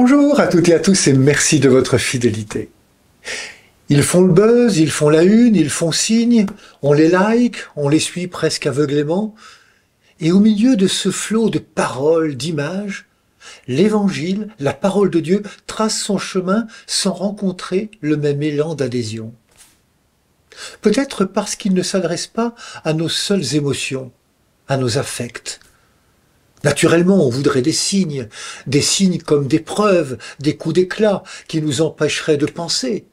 Bonjour à toutes et à tous et merci de votre fidélité. Ils font le buzz, ils font la une, ils font signe, on les like, on les suit presque aveuglément. Et au milieu de ce flot de paroles, d'images, l'Évangile, la parole de Dieu, trace son chemin sans rencontrer le même élan d'adhésion. Peut-être parce qu'il ne s'adresse pas à nos seules émotions, à nos affects. Naturellement, on voudrait des signes comme des preuves, des coups d'éclat qui nous empêcheraient de penser.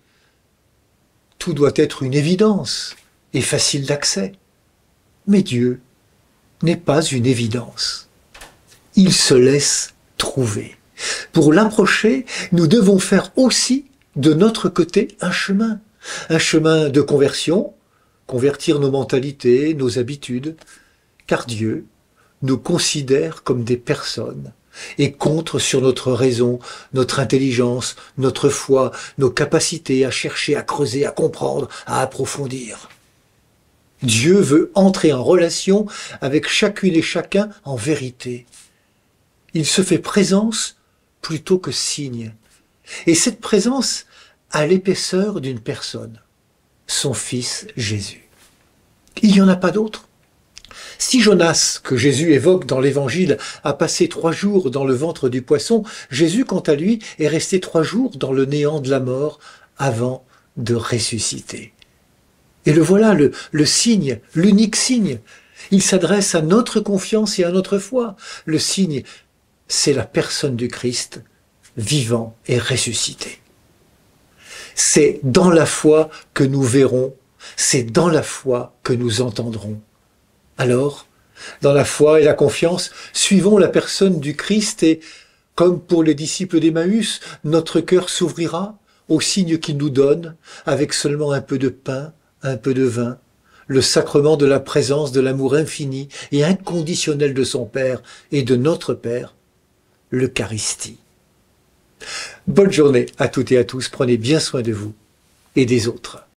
Tout doit être une évidence et facile d'accès. Mais Dieu n'est pas une évidence. Il se laisse trouver. Pour l'approcher, nous devons faire aussi de notre côté un chemin de conversion, convertir nos mentalités, nos habitudes, car Dieu nous considère comme des personnes et compte sur notre raison, notre intelligence, notre foi, nos capacités à chercher, à creuser, à comprendre, à approfondir. Dieu veut entrer en relation avec chacune et chacun en vérité. Il se fait présence plutôt que signe. Et cette présence a l'épaisseur d'une personne, son Fils Jésus. Il n'y en a pas d'autre. Si Jonas, que Jésus évoque dans l'Évangile, a passé 3 jours dans le ventre du poisson, Jésus, quant à lui, est resté 3 jours dans le néant de la mort avant de ressusciter. Et le voilà, le signe, l'unique signe. Il s'adresse à notre confiance et à notre foi. Le signe, c'est la personne du Christ, vivant et ressuscité. C'est dans la foi que nous verrons, c'est dans la foi que nous entendrons. Alors, dans la foi et la confiance, suivons la personne du Christ et, comme pour les disciples d'Emmaüs, notre cœur s'ouvrira aux signes qu'il nous donne, avec seulement un peu de pain, un peu de vin, le sacrement de la présence de l'amour infini et inconditionnel de son Père et de notre Père, l'Eucharistie. Bonne journée à toutes et à tous, prenez bien soin de vous et des autres.